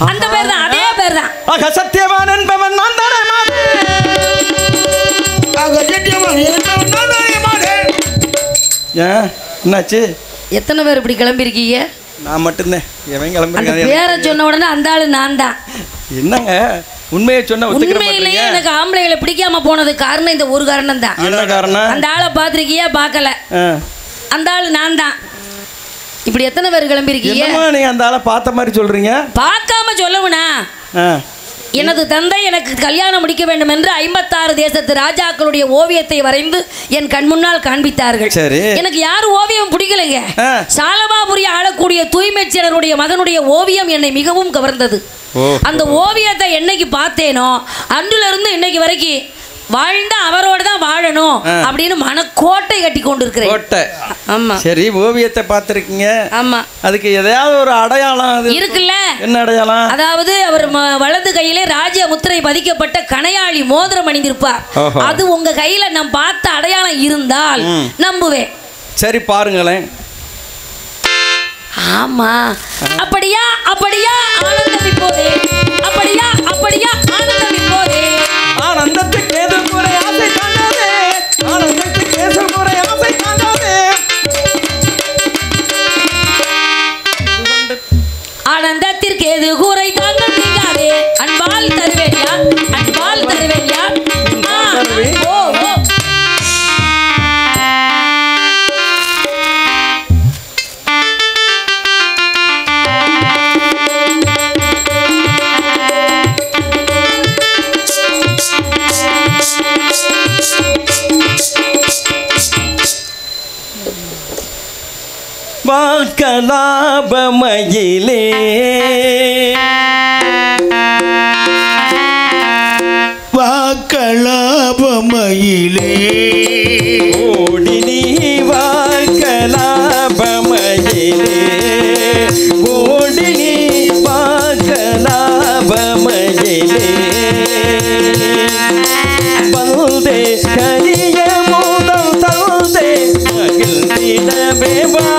அந்த பேர் தான், அதே பேர் தான். ஆக சத்தியவான் என்பவன் நான் தானே மாதே. ஆக சத்தியவான் என்பவன் நான் தானே மாதே. என்னாச்சு? எத்தனை பேர் இப்படி கிளம்பிருக்கீங்க? நான் மட்டும்தான். எவன் கிளம்பிருக்காங்க? பேரை சொன்ன உடனே அந்த ஆளு நான் தான். என்னங்க உண்மையை சொன்ன உண்மையிலேயே எனக்கு ஆம்பளைகளை பிடிக்காம போனது காரணம் இந்த ஒரு காரணம் தான். என்ன காரணம்? அந்த ஆளை பாத்திருக்கியா? பார்க்கல. அந்த ஆளு நான் தான். இப்படி எத்தனை பேர் கிளம்பிருக்கீங்க? நீங்க அந்த ஆளை பார்த்த மாதிரி சொல்றீங்க. பார்க்காம சொல்லவுனா, எனது தந்தை எனக்கு கல்யாணம் முடிக்க வேண்டும் என்று 56 தேசத்து ராஜாக்களுடைய ஓவியத்தை வரைந்து என் கண் முன்னால் காண்பித்தார்கள். எனக்கு யாரும் ஓவியம் பிடிக்கலைங்க. சாலமாபுரி ஆளக்கூடிய தூய்மைச்சருடைய மகனுடைய ஓவியம் என்னை மிகவும் கவர்ந்தது. அந்த ஓவியத்தை என்னைக்கு பார்த்தேனோ அன்றுல இருந்து இன்னைக்கு வரைக்கும் வாழ்ந்தா அவரோட தான் வாழணும் அப்படின்னு மனக்கோட்டை கட்டி கொண்டு இருக்கிறேன். ஆமா. சரி, ஓவியத்தை பார்த்துருக்கீங்க. ஆமா. அதுக்கு எதையாவது ஒரு அடையாளம் அது இருக்குல்ல? என்ன அடையாளம்? அதாவது அவர் வலது கையிலே ராஜ முத்திரை பதிக்கப்பட்ட கணையாளி மோதிரம் அணிந்திருப்பார். அது உங்க கையில நான் பார்த்த அடையாளம் இருந்தால் நம்புவேன். சரி, பாருங்களேன். ஆமா. அப்படியா அப்படியா ஆனந்தம் இப்போதே, அப்படியா அப்படியா ஆனந்தம் இப்போதே. ஆனந்தத்துக்கு ஏதோ குறை ஆசை தாங்காதே, ஆனந்தத்துக்கு ஏதோ குறை ஆசை தாங்காதே. ஆனந்தத்திற்கு எது கூரை தாங்க நீங்காதே, அன்பால் தருவேன் யார், அன்பால் தருவேன் யார். ஓ ஓ. வாக்கலாபமயிலே வாக்கலாபமயிலே ஓடி நீ வாக்கலாபமயிலே, ஓடி நீ வாக்கலாபமயிலே. பல்தே கரிய மூதம் தல்தே மகிழ்ந்திடவே வா,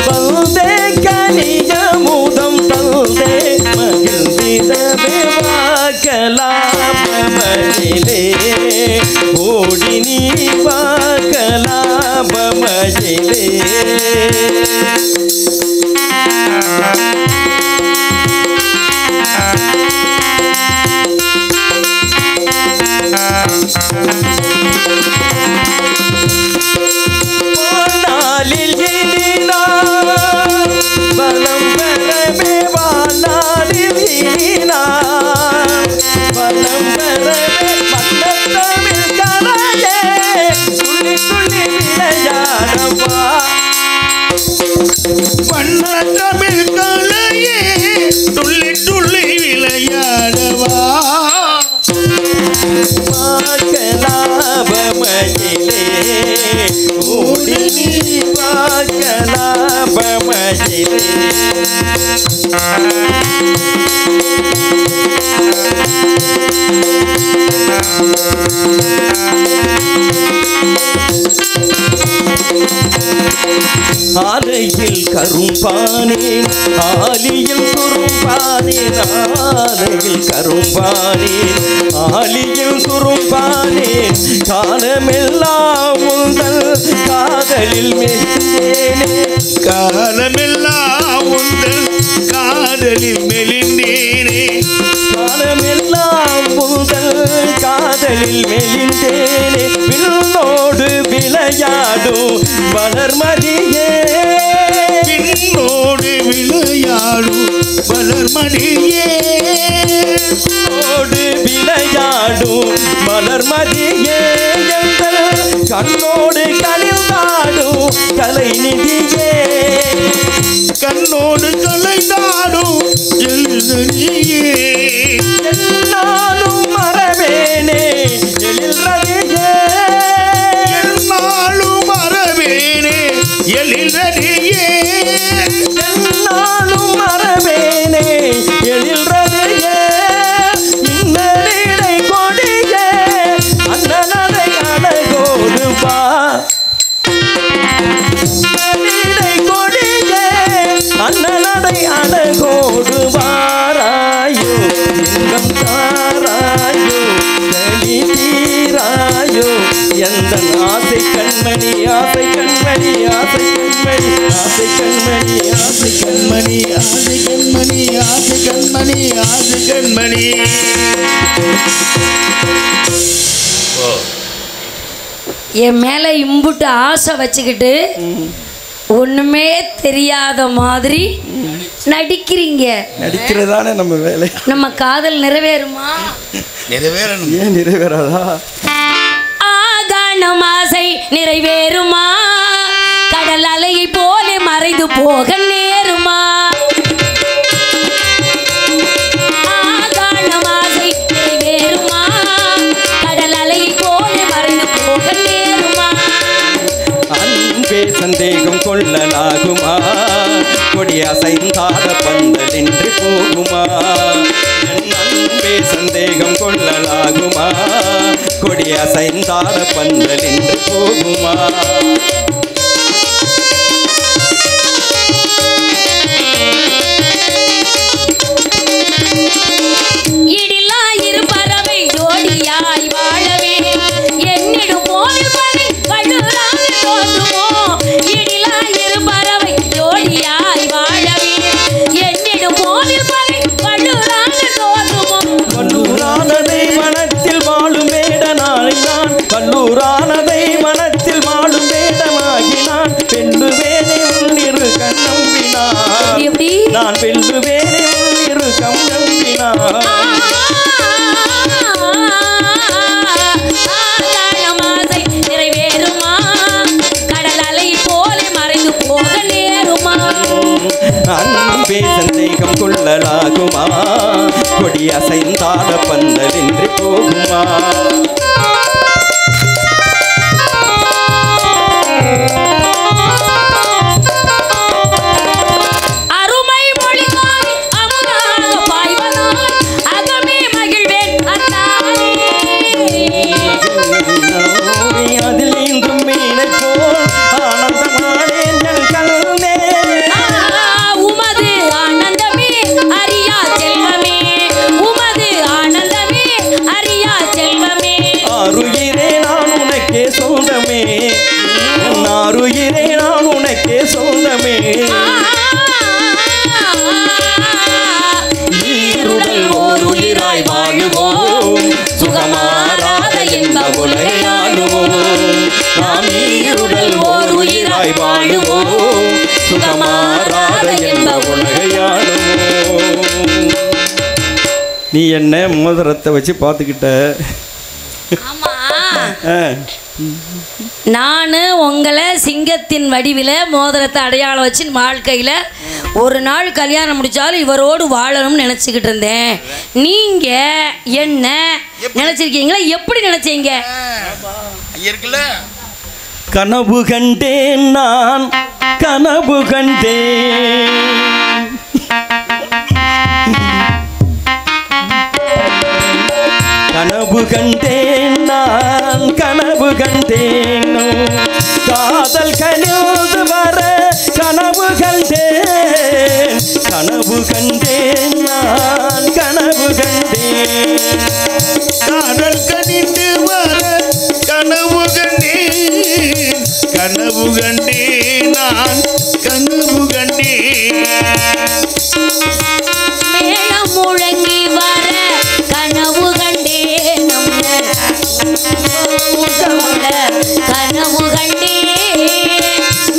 பல்தே கரிய மூதம் தல்தே மகிழ்ந்திடவே வா. கலாபமயிலே ஓடி நீ வாக்கலாபமயிலே. நாளில் இனினார் பலம் பெறவே, வானாளில் இனினார் பலம் பெறவே. மன்னத்தமிழ் கலையே துள்ளி துள்ளி விளையாடவா, வண்ணத்தமிழ் கலையே துள்ளி துள்ளி விளையாடவா. வாக்கலாபமயிலே ஓடி நீ வாக்கலாபமயிலே. ஆலையில் கரும்பானேன், ஆலியில் குறும்பானேன், ஆலையில் கரும்பானேன், ஆலியில் குறும்பானேன். காலமெல்லாம் உந்தல் காதலில் மெலிந்தேனே, காலமெல்லாம் உந்தல் காதலில் மெலிந்தேனே. காலமெல்லாம் உந்தல் காதலில் மெலிந்தேனே. விண்ணோடு விளையாடும் வளர்மதியே, விண்ணோடு விளையாடும் வளர்மதியே, ஓடு விளையாடும் மலர்மதியே. எங்கள் கண்ணோடு கலிந்தாடும் கலைநிதியே, கண்ணோடு கலைந்தாடும் எழுதியே. என்னாலும் மறவேனே எழில் ரதியே, என்னாலும் மறவேனே எழில் ரதியே. என்னாலும் மறவேனே எழில் ரதியே. இன்னலிடை கொடியே அண்ணனதை அழகோடு வா, இன்னலிடை கொடியே அண்ணனதை அழகோடு வாராயோ. இன்பம் தாராயோ, களி தீராயோ. எந்த ஆசை கண்மணி, ஆசை கண்மணி, ஆசை கண்மணி, ஆசை கண்மணி, ஆசை கண்மணி, ஆசை கண்மணி, ஆசை கண்மணி, ஆசை கண்மணி. என் மேல இம்புட்டு ஆசை வச்சுக்கிட்டு ஒண்ணுமே தெரியாத மாதிரி நடிக்கிறீங்க. நடிக்கிறதானே நம்ம வேலை. நம்ம காதல் நிறைவேறுமா? நிறைவேறணும். ஏன் நிறைவேறாதா? ஆகாணம் ஆசை நிறைவேறுமா? கடல் அலையை போல மறைந்து போக நேருமா? ஆகாணம் ஆசை நிறைவேறுமா? கடல் அலையை போல மறைந்து போக நேருமா? சந்தேகம் கொள்ளலாகுமா கொடிய அசைந்தாட பந்தல் என்று போகுமா கல்லூரானதை மனத்தில் வாழும் வேடமாகினான் வெல்லுவேனே உன்னிரு கண்ணம்பினான் நான் வெல்லுவேனே உன்னிரு கண்ணம்பினான் நிறைவேறுமா கடல் அலை போல மறைந்து போக நேருமா அன்பே சந்தேகம் கொள்ளலாகுமா கொடி அசைந்தாட பந்தல் என்று போகுமா நீ என்ன மோதிரத்தை வச்சு பார்த்துக்கிட்ட நான் உங்களை சிங்கத்தின் வடிவில் மோதிரத்தை அடையாளம் வச்சு வாழ்க்கையில் ஒரு நாள் கல்யாணம் முடிச்சாலும் இவரோடு வாழணும்னு நினச்சிக்கிட்டு இருந்தேன். நீங்கள் என்ன நினச்சிருக்கீங்களா? எப்படி நினச்சீங்க? கனவு கண்டேன் நான் கனவு கண்டேன் கனவு கண்டேன் நான் கனவு கண்டேன் காதல் கனிந்து வர கனவு கண்டேன் கனவு கண்டேன் நான் கனவு கண்டேன் காதல் கனிந்து வர கனவு கண்டேன் கனவு கண்டேன் நான் கனவு கண்டேன் மேளம் முழங்கி வர கனவு கண்டேன் கனவு கண்டேன்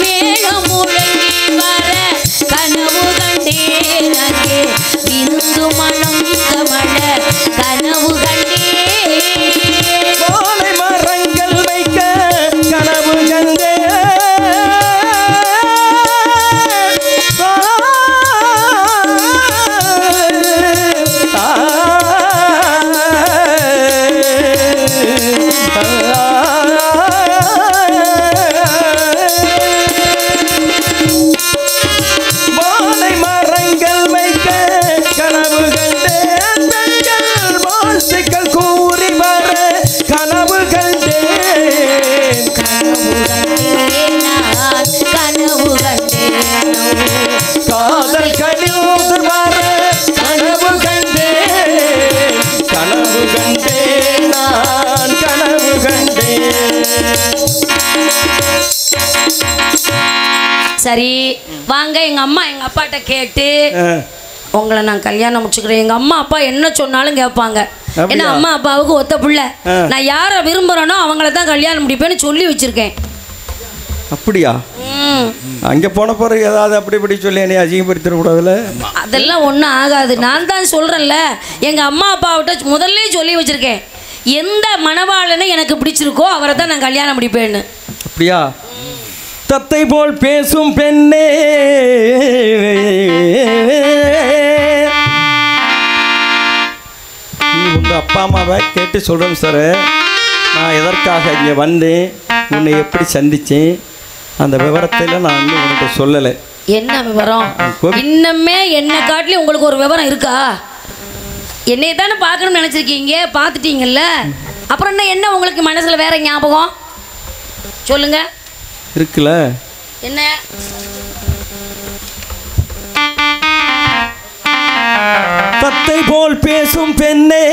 மேளம் முழங்கி வர கனவு கண்டேன் அங்கே விருந்து மனம் கமழ கனவு கண்டேன் வாழை மரங்கள் வைக்க கனவு கண்டேன் வாழை மரங்கள் வைக்க கனவு கண்டேன் பெண்கள் வாழ்த்துக்கள் கூறி வர கனவு கண்டேன் கனவு கண்டேன் நான் கனவு கண்டேன் காதல் கனிந்து வர கனவு கண்டேன் கனவு கண்டேன் நான் கனவு கண்டேன் சரி வாங்க எங்க அம்மா எங்க அப்பாட்ட கேட்டு உங்களை நான் கல்யாணம் முடிச்சுக்கிறேன். எங்க அம்மா அப்பா என்ன சொன்னாலும் கேட்பாங்க. ஏன்னா அம்மா அப்பாவுக்கு ஒத்த பிள்ளை. நான் யாரை விரும்புறேனோ அவங்கள தான் கல்யாணம் முடிப்பேன்னு சொல்லி வச்சிருக்கேன். அப்படியா? அங்கே போன பிறகு ஏதாவது அப்படி இப்படி சொல்லி என்னை அசிங்கப்படுத்திடக்கூடாதுல்ல? அதெல்லாம் ஒன்றும் ஆகாது. நான் தான் சொல்கிறேன்ல, எங்கள் அம்மா அப்பாவிட்ட முதல்ல சொல்லி வச்சுருக்கேன், எந்த மணவாளனை எனக்கு பிடிச்சிருக்கோ அவரை தான் நான் கல்யாணம் முடிப்பேன்னு. அப்படியா? தத்தை போல் பேசும் பெண்ணே நீ உங்கள் அப்பா அம்மாவை கேட்டு சொல்கிறேன் சார். நான் எதற்காக இங்கே வந்தேன், உன்னை எப்படி சந்தித்தேன், அந்த விவரத்தில் நான் வந்து உனக்கு சொல்லலை. என்ன விவரம்? இன்னுமே என்ன காட்டிலும் உங்களுக்கு ஒரு விவரம் இருக்கா? என்னைய தானே பார்க்கணும்னு நினச்சிருக்கீங்க, பார்த்துட்டீங்கல்ல, அப்புறம் என்ன உங்களுக்கு மனசில் வேற ஞாபகம் சொல்லுங்க இருக்குல்ல? என்ன? தத்தை போல் பேசும் பெண்ணே,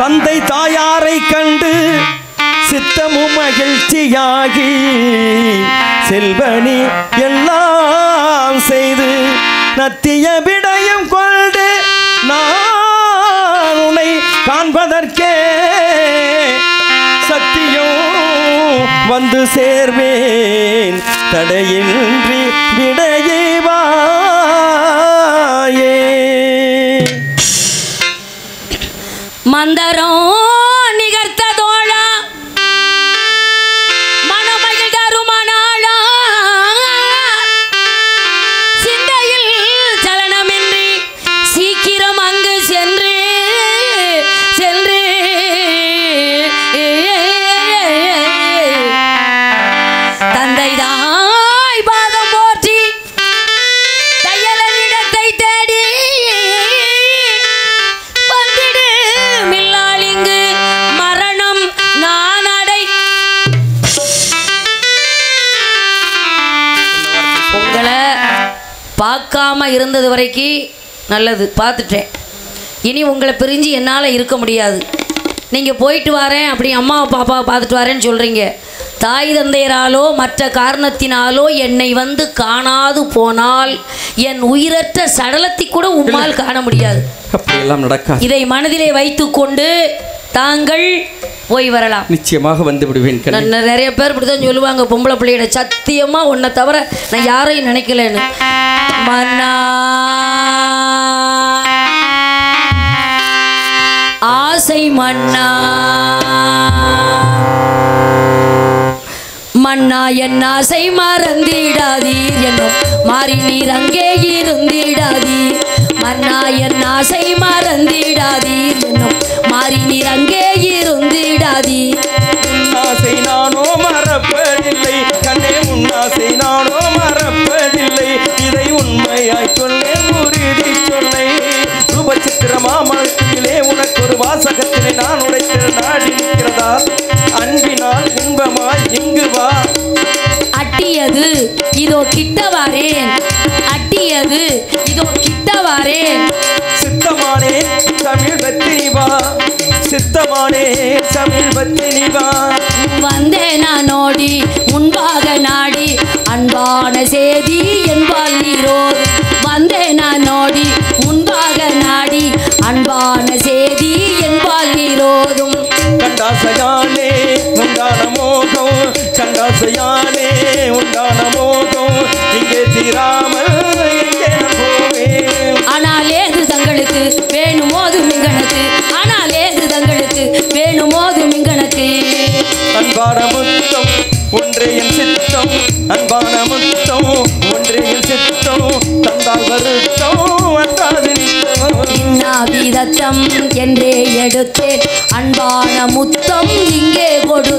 தந்தை தாயாரை கண்டு சித்தமும் மகிழ்ச்சியாகி செல்வனி எல்லாம் செய்து நத்திய விடயம் கொண்டு நான் உன்னை காண்பதற்கே சத்தியம் வந்து சேர்வேன் தடையின்றி விடையேவாயே. மந்தரம் நிகர்த்த தோழா மனமகிழ் தருமனாளா சிந்தையில் சலனமின்றி சீக்கிரம் அங்கு சென்று சென்று தந்தை தாய் பாதம் போற்றி தையலிடத்தை தேடி வந்திடு மில்லாளிங்கு மரணம் நான் அடை. உங்களை பார்க்காம இருந்தது வரைக்கும் நல்லது, பார்த்துட்டேன். இனி உங்களை பிரிஞ்சு என்னால் இருக்க முடியாது. நீங்கள் போயிட்டு வரேன் அப்படி அம்மா பாப்பாவை பார்த்துட்டு வரேன்னு சொல்கிறீங்க. தாய் தந்தையராலோ மற்ற காரணத்தினாலோ என்னை வந்து காணாது போனால் என் உயிரற்ற சடலத்தை கூட உம்மால் காண முடியாது. அப்படியெல்லாம் நடக்காது. இதை மனதிலே வைத்துக்கொண்டு தாங்கள் போய் வரலாம். நிச்சயமாக வந்து விடுவேன். நிறைய பேர் இப்படி தான் சொல்லுவாங்க, பொம்பளை பிள்ளைகிட்ட சத்தியமாக உன்னை தவிர நான் யாரையும் நினைக்கலன்னு. மன்னா ஆசை மன்னா மன்னா என் ஆசை மறந்திடாதீர் என்னும் மாறி நீர் அங்கே இருந்திடாதீர். மன்னா என் ஆசை மறந்திடாதீர் என்னும் மாறி நீர் அங்கே இருந்திடாதீர். உன்னாசை நானோ மறப்பதில்லை கண்ணே, உன்னாசை நானோ மறப்பதில்லை. இதை உண்மையாய் சொல்லேன், உறுதி சொல்லை. ரூபச்சித்திர மாமலத்திலே உனக்கு ஒரு வாசகத்திலே நான் உடைத்திட நாடி நிற்கிறதா? அன்பினால் இன்பமாய் இங்கு வா. அட்டியது இதோ கிட்ட வாரேன், அட்டியது இதோ கிட்ட வாரேன். சித்தமானே தமிழ் பத்தினி வா, சித்தமானே தமிழ் பத்தினி வா. வந்தே நான் ஓடி முன்பாக நாடி அன்பான செய்தி என்பால் நீரோடு. வந்தே நான் ஓடி முன்பாக நாடி அன்பான செய்தி என்பால் நீரோதும். கண்டாசையானே உண்டான மோகம், கண்டாசையானே உண்டான மோகம் இங்கே தீராமல் எங்கே போவேன். ஆனால் ஏது தங்களுக்கு வேணுமோது மிங்கனுக்கு, ஆனால் ஏது தங்களுக்கு வேணுமோது மிங்கனுக்கு. அன்பான முத்தம் ஒன்றே என் சித்தம், அன்பான முத்தம் ஒன்றே என் சித்தம். தந்தால் வருத்தம் அன்றாது நித்தம். இன்னாவிதத்தம் என்றே எடுத்தேன், அன்பான முத்தம் இங்கே கொடு.